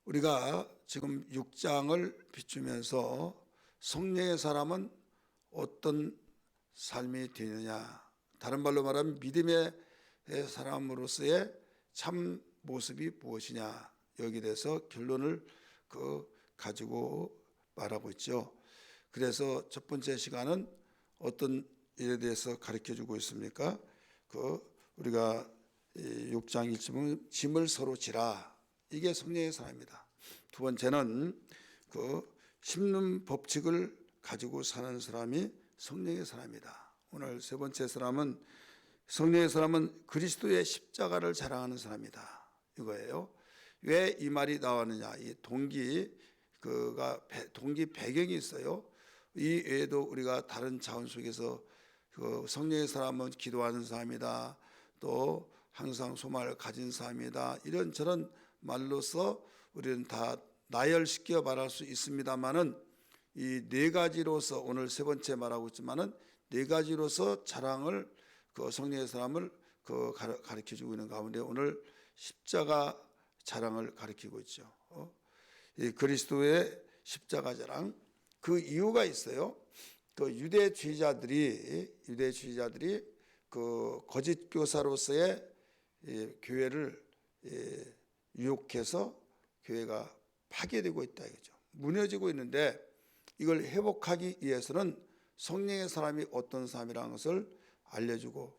우리가 지금 6장을 비추면서 성령의 사람은 어떤 삶이 되느냐, 다른 말로 말하면 믿음의 사람으로서의 참 모습이 무엇이냐, 여기에 대해서 결론을 가지고 말하고 있죠. 그래서 첫 번째 시간은 어떤 일에 대해서 가르쳐주고 있습니까? 우리가 6장 1절은 짐을 서로 지라, 이게 성령의 사람입니다. 두 번째는 심는 법칙을 가지고 사는 사람이 성령의 사람이다. 오늘 세 번째 사람은, 성령의 사람은 그리스도의 십자가를 자랑하는 사람이다, 이거예요. 왜 이 말이 나왔느냐, 이 동기 배경이 있어요. 이 외에도 우리가 다른 차원 속에서 성령의 사람은 기도하는 사람이다, 또 항상 소망을 가진 사람이다, 이런저런 말로서 우리는 다 나열시켜 말할 수 있습니다만은, 이 네 가지로서, 오늘 세 번째 말하고 있지만은 네 가지로서 자랑을, 성령의 사람을 가르쳐 주고 있는 가운데 오늘 십자가 자랑을 가르치고 있죠. 이 그리스도의 십자가 자랑, 그 이유가 있어요. 유대주의자들이 거짓 교사로서의 교회를 유혹해서 교회가 파괴되고 있다, 이거죠. 무너지고 있는데, 이걸 회복하기 위해서는 성령의 사람이 어떤 사람이라는 것을 알려주고,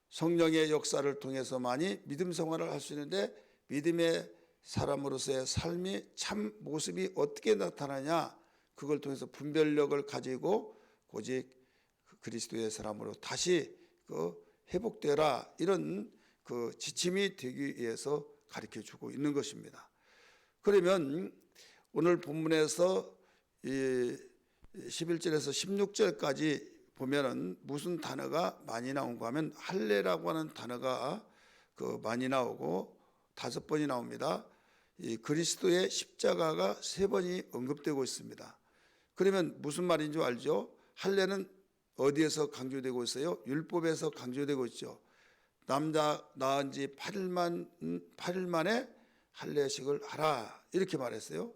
성령의 역사를 통해서만이 믿음 생활을 할 수 있는데, 믿음의 사람으로서의 삶이 참 모습이 어떻게 나타나냐, 그걸 통해서 분별력을 가지고 오직 그리스도의 사람으로 다시 회복되라, 이런 지침이 되기 위해서 가르쳐 주고 있는 것입니다. 그러면 오늘 본문에서 11절에서 16절까지 보면은 무슨 단어가 많이 나온가 하면, 할례라고 하는 단어가 많이 나오고 5번이 나옵니다. 이 그리스도의 십자가가 3번이 언급되고 있습니다. 그러면 무슨 말인 줄 알죠? 할례는 어디에서 강조되고 있어요? 율법에서 강조되고 있죠. 남자 낳은 지 8일 만에 할례식을 하라, 이렇게 말했어요.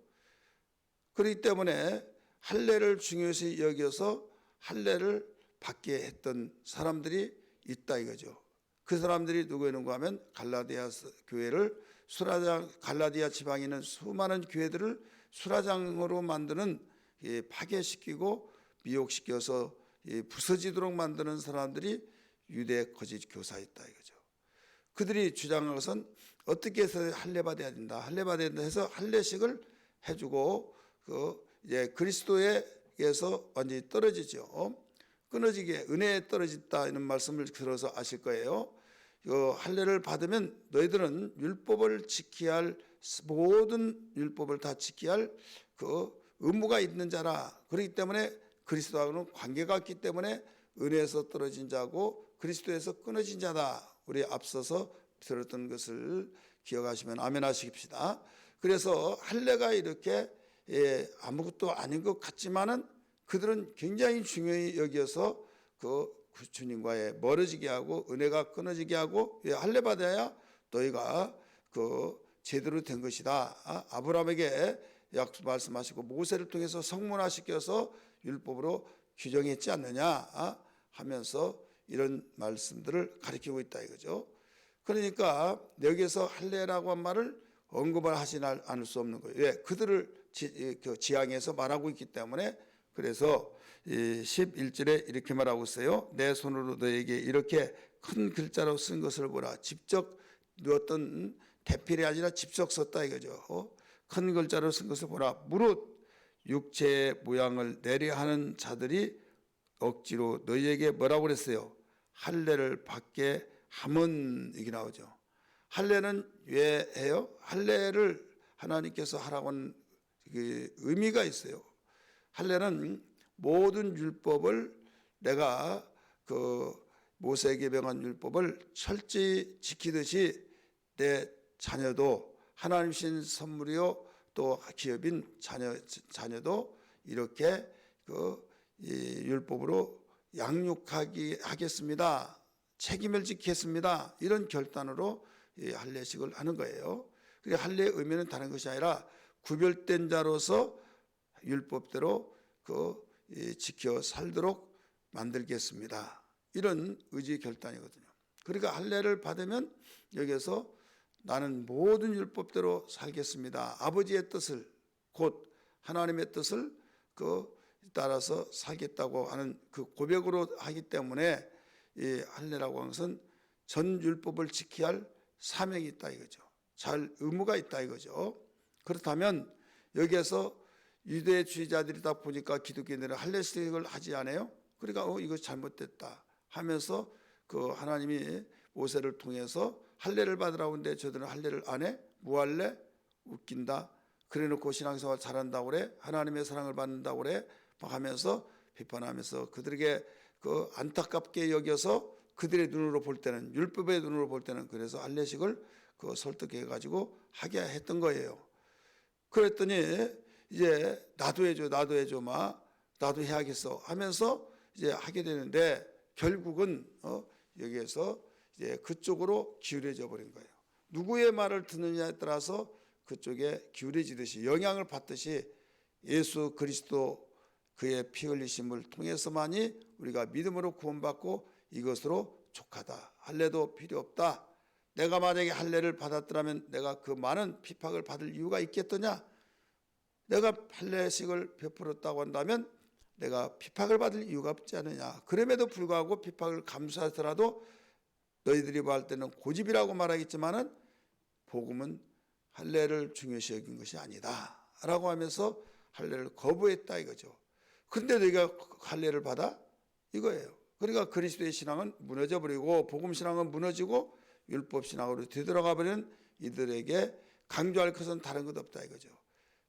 그렇기 때문에 할례를 중요시 여겨서 할례를 받게 했던 사람들이 있다, 이거죠. 그 사람들이 누구였는가 하면 갈라디아 교회를 갈라디아 지방에 있는 수많은 교회들을 수라장으로 만드는, 파괴시키고 미혹시켜서 부서지도록 만드는 사람들이 유대 거짓 교사였다, 이거죠. 그들이 주장한 것은 어떻게 해서 할례 받아야 된다, 할례 받아야 된다 해서 할례식을 해주고, 이제 그리스도에게서 완전히 떨어지죠. 끊어지게 은혜에 떨어졌다, 이런 말씀을 들어서 아실 거예요. 할례를 받으면 너희들은 율법을 지켜야 할, 모든 율법을 다 지켜야 할 의무가 있는 자라. 그렇기 때문에 그리스도하고는 관계가 있기 때문에 은혜에서 떨어진 자고 그리스도에서 끊어진 자다. 우리 앞서서 들었던 것을 기억하시면 아멘 하시깁시다. 그래서 할례가 이렇게 아무것도 아닌 것 같지만은 그들은 굉장히 중요히 여겨서 주님과의 멀어지게 하고 은혜가 끊어지게 하고, 할례 받아야 너희가 제대로 된 것이다. 아브라함에게 말씀하시고 모세를 통해서 성문화시켜서 율법으로 규정했지 않느냐 하면서 이런 말씀들을 가리키고 있다, 이거죠. 그러니까 여기서 할례라고 한 말을 언급을 하지 않을 수 없는 거예요. 왜? 그들을 지향해서 말하고 있기 때문에. 그래서 11절에 이렇게 말하고 있어요. 내 손으로 너에게 이렇게 큰 글자로 쓴 것을 보라. 직접 어떤 대필이 아니라 직접 썼다, 이거죠. 큰 글자로 쓴 것을 보라. 무릇 육체의 모양을 내려 하는 자들이 억지로 너희에게 뭐라고 그랬어요? 할례를 받게 함은, 이게 나오죠. 할례는 왜 해요? 할례를 하나님께서 하라고 하는 의미가 있어요. 할례는 모든 율법을, 내가 모세에게 명한 율법을 철저히 지키듯이 내 자녀도, 하나님 신 선물이요 또 기업인 자녀도 이렇게 이 율법으로 양육하게 하겠습니다, 책임을 지키겠습니다, 이런 결단으로 이 할례식을 하는 거예요. 그리고 할례의 의미는 다른 것이 아니라 구별된 자로서 율법대로 지켜 살도록 만들겠습니다. 이런 의지 결단이거든요. 그러니까 할례를 받으면 여기서 나는 모든 율법대로 살겠습니다. 아버지의 뜻을, 곧 하나님의 뜻을 따라서 살겠다고 하는 그 고백으로 하기 때문에 이 할례라고 하는 것은 전 율법을 지켜야 할 사명이 있다 이거죠. 잘 의무가 있다 이거죠. 그렇다면 여기에서 유대주의자들이다 보니까 기독교인들은 할례식을 하지 않아요. 그러니까 이거 잘못됐다 하면서 하나님이 모세를 통해서 할례를 받으라고 하는데 저들은 할례를 안 해? 무할례? 웃긴다. 그래놓고 신앙생활 잘한다고 그래? 하나님의 사랑을 받는다고 그래? 막 하면서 비판하면서 그들에게 안타깝게 여겨서 그들의 눈으로 볼 때는, 율법의 눈으로 볼 때는 그래서 할례식을 설득해 가지고 하게 했던 거예요. 그랬더니 이제 나도 해줘 나도 해야겠어 하면서 이제 하게 되는데 결국은 여기에서 이제 그쪽으로 기울어져 버린 거예요. 누구의 말을 듣느냐에 따라서 그쪽에 기울어지듯이, 영향을 받듯이 예수 그리스도 그의 피 흘리심을 통해서만이 우리가 믿음으로 구원받고 이것으로 족하다. 할례도 필요 없다. 내가 만약에 할례를 받았더라면 내가 그 많은 핍박을 받을 이유가 있겠더냐? 내가 할례식을 베풀었다고 한다면 내가 핍박을 받을 이유가 없지 않느냐? 그럼에도 불구하고 핍박을 감수하더라도 너희들이 볼 때는 고집이라고 말하겠지만은 복음은 할례를 중요시 여긴 것이 아니다 라고 하면서 할례를 거부했다 이거죠. 근데 너희가 할례를 받아? 이거예요. 그러니까 그리스도의 신앙은 무너져 버리고 복음 신앙은 무너지고 율법 신앙으로 되돌아가 버리는 이들에게 강조할 것은 다른 것 없다 이거죠.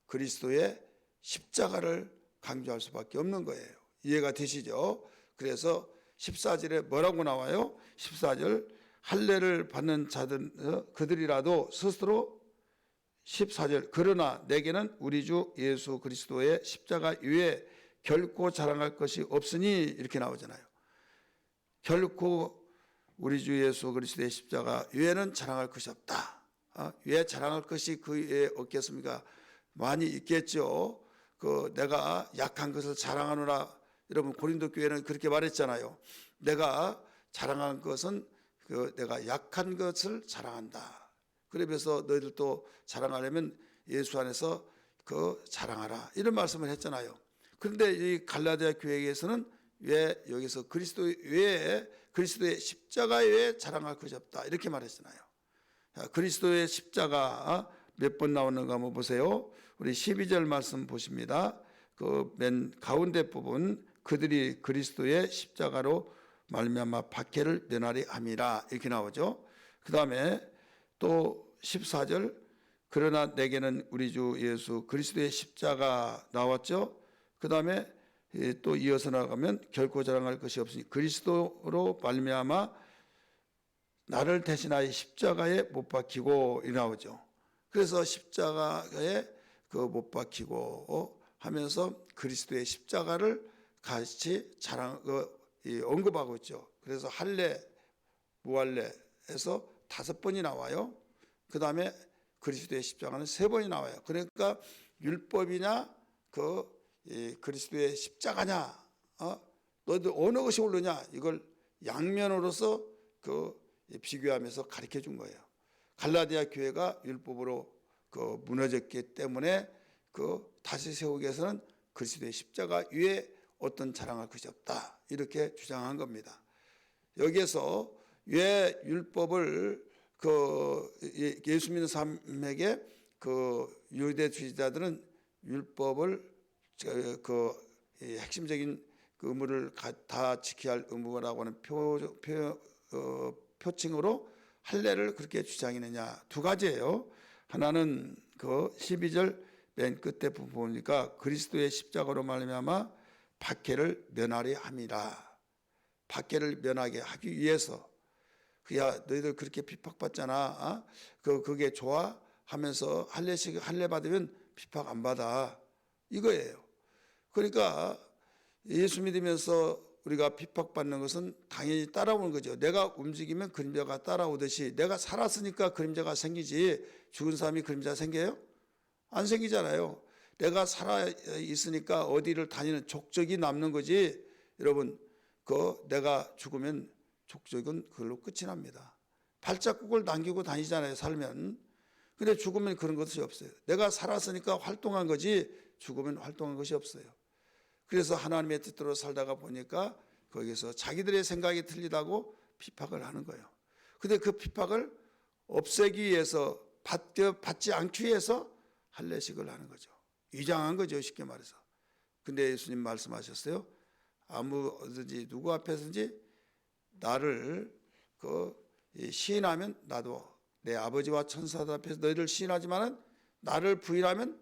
그리스도의 십자가를 강조할 수밖에 없는 거예요. 이해가 되시죠? 그래서 14절에 뭐라고 나와요? 14절 할례를 받는 자들 그들이라도 스스로 14절 그러나 내게는 우리 주 예수 그리스도의 십자가 외에 결코 자랑할 것이 없으니 이렇게 나오잖아요. 결코 우리 주 예수 그리스도의 십자가 외에는 자랑할 것이 없다. 왜 자랑할 것이 그 외에 없겠습니까? 많이 있겠죠. 내가 약한 것을 자랑하노라. 여러분 고린도 교회는 그렇게 말했잖아요. 내가 자랑한 것은 내가 약한 것을 자랑한다. 그러면서 너희들도 자랑하려면 예수 안에서 자랑하라. 이런 말씀을 했잖아요. 그런데 이 갈라디아 교회에서는 왜 여기서 그리스도 외에 그리스도의 십자가 외에 자랑할 것이 없다. 이렇게 말했잖아요. 그리스도의 십자가 몇 번 나오는가 한번 보세요. 우리 12절 말씀 보십니다. 맨 가운데 부분 그들이 그리스도의 십자가로 말미암아 박해를 면하리 함이라 이렇게 나오죠. 그 다음에 또 14절 그러나 내게는 우리 주 예수 그리스도의 십자가 나왔죠. 그 다음에 또 이어서 나가면 결코 자랑할 것이 없으니 그리스도로 말미암아 나를 대신하여 십자가에 못 박히고 이 나오죠. 그래서 십자가에 못 박히고 하면서 그리스도의 십자가를 같이 언급하고 있죠. 그래서 할례, 무할례에서 5번이 나와요. 그 다음에 그리스도의 십자가는 3번이 나와요. 그러니까 율법이냐 그리스도의 십자가냐, 너희들 어느 것이 옳으냐 이걸 양면으로서 비교하면서 가르쳐 준 거예요. 갈라디아 교회가 율법으로 무너졌기 때문에 다시 세우기 위해서는 그리스도의 십자가 위에 어떤 자랑할 것이 없다 이렇게 주장한 겁니다. 여기에서 왜 율법을 예수 믿는 사람에게 유대주의자들은 율법을 핵심적인 의무를 다 지켜야 할 의무라고 하는 표칭으로 할례를 그렇게 주장했느냐? 2가지예요. 하나는 12절 맨 끝에 부분 보니까 그리스도의 십자가로 말미암아 박해를 면하리 함이라. 박해를 면하게 하기 위해서. 야 너희들 그렇게 핍박받잖아. 그게 좋아? 하면서 할례 받으면 핍박 안 받아. 이거예요. 그러니까 예수 믿으면서 우리가 핍박받는 것은 당연히 따라오는 거죠. 내가 움직이면 그림자가 따라오듯이 내가 살았으니까 그림자가 생기지 죽은 사람이 그림자 생겨요? 안 생기잖아요. 내가 살아 있으니까 어디를 다니는 족적이 남는 거지. 여러분, 내가 죽으면 족적은 그걸로 끝이 납니다. 발자국을 남기고 다니잖아요, 살면. 근데 죽으면 그런 것이 없어요. 내가 살았으니까 활동한 거지 죽으면 활동한 것이 없어요. 그래서 하나님의 뜻대로 살다가 보니까 거기서 자기들의 생각이 틀리다고 핍박을 하는 거예요. 근데 그 핍박을 없애기 위해서 받지 않기 위해서 할례식을 하는 거죠. 위장한 거죠, 쉽게 말해서. 근데 예수님 말씀하셨어요. 아무든지 누구 앞에서든지 나를 시인하면 나도 내 아버지와 천사들 앞에서 너희를 시인하지만은 나를 부인하면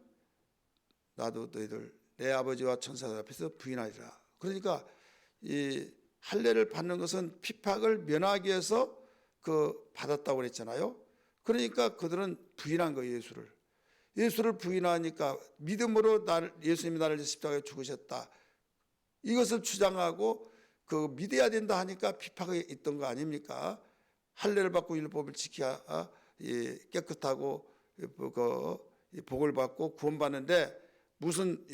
나도 너희들 내 아버지와 천사들 앞에서 부인하리라. 그러니까 이 할례를 받는 것은 핍박을 면하기 위해서 받았다고 그랬잖아요. 그러니까 그들은 부인한 거예요, 예수를 부인하니까 믿음으로 예수님이 나를 위해서 십자가에 죽으셨다. 이것을 주장하고 믿어야 된다 하니까 핍박이 있던 거 아닙니까? 할례를 받고 율법을 지켜야 깨끗하고 복을 받고 구원받는데 무슨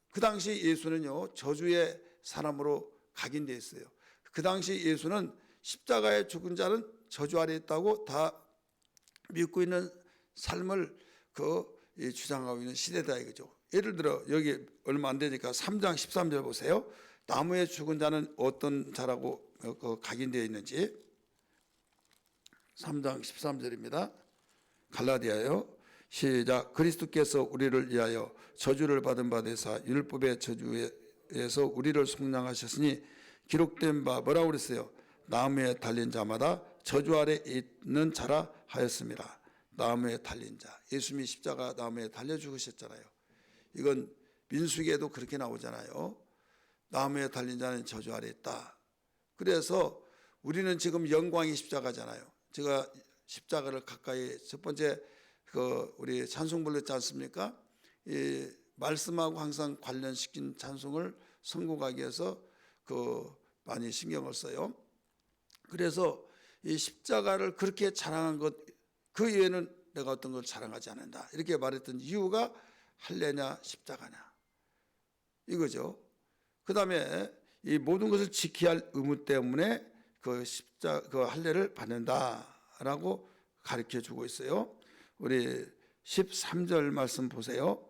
그 당시 예수는요 저주의 사람으로 각인되어 있어요. 그 당시 예수는 십자가에 죽은 자는 저주 아래 있다고 다 믿고 있는 삶을 주장하고 있는 시대다 이거죠. 예를 들어 여기 얼마 안 되니까 3장 13절 보세요. 나무에 죽은 자는 어떤 자라고 각인되어 있는지 3장 13절입니다. 갈라디아요. 시작. 그리스도께서 우리를 위하여 저주를 받은 바 되사 율법의 저주에서 우리를 속량하셨으니 기록된 바 뭐라고 그랬어요? 나무에 달린 자마다 저주 아래 있는 자라 하였습니다. 나무에 달린 자. 예수님이 십자가 나무에 달려 죽으셨잖아요. 이건 민수기에도 그렇게 나오잖아요. 나무에 달린 자는 저주 아래 있다. 그래서 우리는 지금 영광이 십자가잖아요. 제가 십자가를 가까이 첫 번째 우리 찬송 불렀지 않습니까? 이 말씀하고 항상 관련시킨 찬송을 선곡하기 위해서 많이 신경을 써요. 그래서 이 십자가를 그렇게 자랑한 것 그 이외에는 내가 어떤 걸 자랑하지 않는다 이렇게 말했던 이유가 할례냐 십자가냐 이거죠. 그 다음에 이 모든 것을 지켜야 할 의무 때문에 그 할례를 받는다라고 가르쳐 주고 있어요. 우리 13절 말씀 보세요.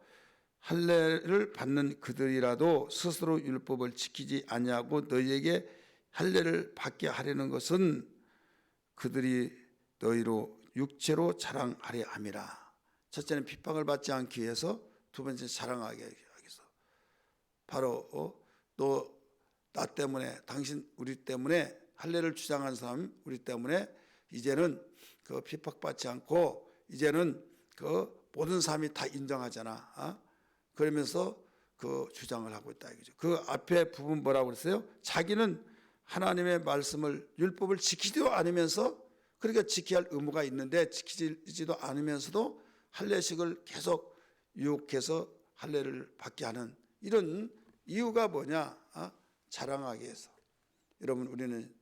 할례를 받는 그들이라도 스스로 율법을 지키지 아니하고 너희에게 할례를 받게 하려는 것은 그들이 너희로 육체로 자랑하려 함이라. 첫째는 핍박을 받지 않기 위해서, 두 번째 자랑하게 하기 위해서. 바로 너 나 때문에 당신 우리 때문에 할례를 주장한 사람 우리 때문에 이제는 핍박받지 않고 이제는 모든 사람이 다 인정하잖아. 그러면서 주장을 하고 있다 이거죠. 그 앞에 부분 뭐라고 그랬어요? 자기는 하나님의 말씀을 율법을 지키지도 않으면서 그러니까 지켜야 할 의무가 있는데 지키지도 않으면서도 할례식을 계속 유혹해서 할례를 받게 하는 이런 이유가 뭐냐? 자랑하기 위해서. 여러분 우리는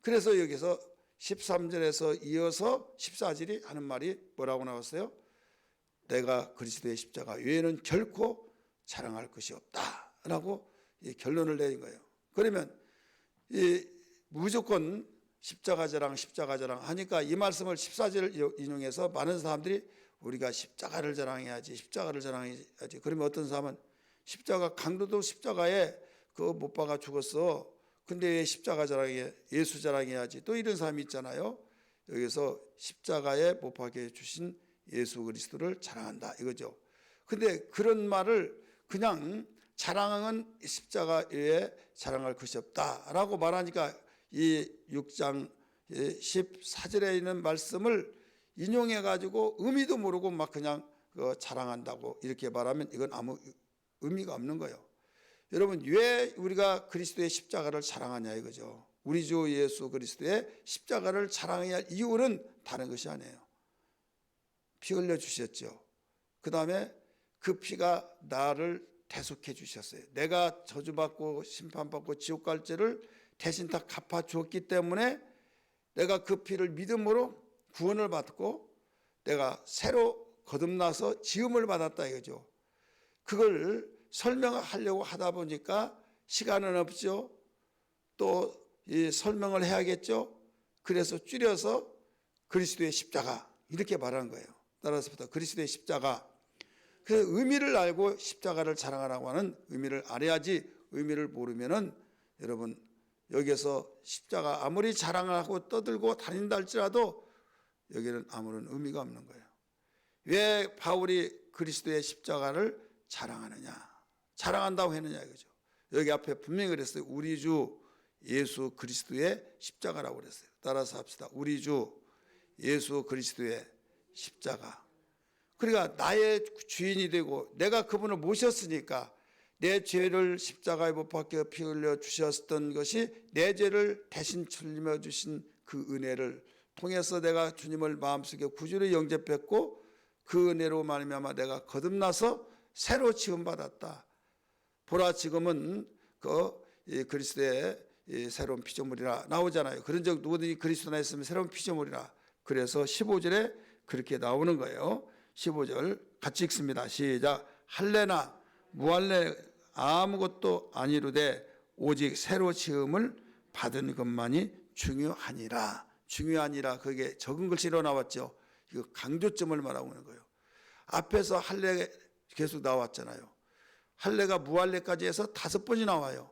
그래서 여기서 13절에서 이어서 14절이 하는 말이 뭐라고 나왔어요? 내가 그리스도의 십자가 외에는 결코 자랑할 것이 없다라고 결론을 내린 거예요. 그러면 무조건 십자가 자랑 하니까 이 말씀을 14절을 인용해서 많은 사람들이 우리가 십자가를 자랑해야지 그러면 어떤 사람은 십자가 강도도 십자가에 못 박아 죽었어. 근데 왜 십자가 자랑해? 예수 자랑해야지. 또 이런 사람이 있잖아요. 여기서 십자가에 못 박혀 주신 예수 그리스도를 자랑한다 이거죠. 근데 그런 말을 그냥 자랑은 십자가에 자랑할 것이 없다라고 말하니까 이 6장 14절에 있는 말씀을 인용해 가지고 의미도 모르고 막 그냥 자랑한다고 이렇게 말하면 이건 아무 의미가 없는 거예요. 여러분 왜 우리가 그리스도의 십자가를 자랑하냐 이거죠. 우리 주 예수 그리스도의 십자가를 자랑해야 할 이유는 다른 것이 아니에요. 피 흘려 주셨죠. 그 다음에 그 피가 나를 대속해 주셨어요. 내가 저주받고 심판받고 지옥 갈 죄를 대신 다 갚아 주었기 때문에 내가 그 피를 믿음으로 구원을 받고 내가 새로 거듭나서 지음을 받았다 이거죠. 그걸 설명하려고 하다 보니까 시간은 없죠. 또 이 설명을 해야겠죠. 그래서 줄여서 그리스도의 십자가 이렇게 말하는 거예요. 따라서부터 그리스도의 십자가. 그 의미를 알고 십자가를 자랑하라고 하는 의미를 알아야지, 의미를 모르면은 여러분 여기서 십자가 아무리 자랑하고 떠들고 다닌다 할지라도 여기는 아무런 의미가 없는 거예요. 왜 바울이 그리스도의 십자가를 자랑하느냐, 자랑한다고 했느냐 이거죠. 여기 앞에 분명히 그랬어요. 우리 주 예수 그리스도의 십자가라고 그랬어요. 따라서 합시다. 우리 주 예수 그리스도의 십자가. 그러니까 나의 주인이 되고 내가 그분을 모셨으니까 내 죄를 십자가에 못 박혀 피 흘려 주셨던 것이 내 죄를 대신 짊어 주신 그 은혜를 통해서 내가 주님을 마음속에 구주로 영접했고 그 은혜로 말미암아 내가 거듭나서 새로 지음받았다. 보라 지금은 그리스도의 새로운 피조물이라 나오잖아요. 그런 적 누구든지 그리스도 안에 있으면 새로운 피조물이라. 그래서 15절에 그렇게 나오는 거예요. 15절 같이 읽습니다. 시작. 할례나 무할례 아무것도 아니로되 오직 새로 지음을 받은 것만이 중요하니라. 중요하니라. 그게 적은 글씨로 나왔죠. 이거 강조점을 말하고 있는 거예요. 앞에서 할례 계속 나왔잖아요. 할례가 무할례까지 해서 5번이 나와요.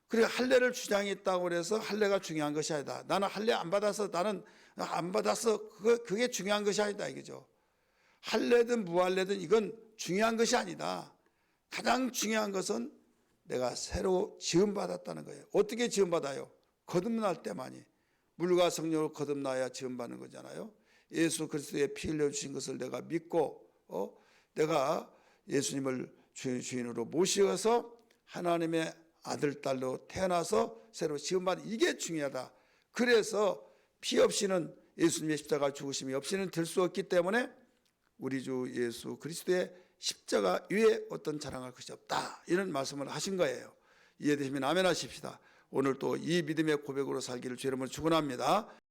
그러니까 할례를 주장했다고 그래서 할례가 중요한 것이 아니다. 나는 할례 안 받아서 나는 안 받아서 그게 중요한 것이 아니다 이거죠. 할례든 무할례든 이건 중요한 것이 아니다. 가장 중요한 것은 내가 새로 지음받았다는 거예요. 어떻게 지음받아요? 거듭날 때만이. 물과 성령으로 거듭나야 지음받는 거잖아요. 예수 그리스도의 피 흘려주신 것을 내가 믿고 내가 예수님을 주인으로 모셔서 하나님의 아들, 딸로 태어나서 새로 지음받는 이게 중요하다. 그래서 피 없이는 예수님의 십자가 죽으심이 없이는 될 수 없기 때문에 우리 주 예수 그리스도의 십자가 위에 어떤 자랑할 것이 없다. 이런 말씀을 하신 거예요. 이해되시면 아멘 하십시다. 오늘 또 이 믿음의 고백으로 살기를 주의 이름으로 축원합니다.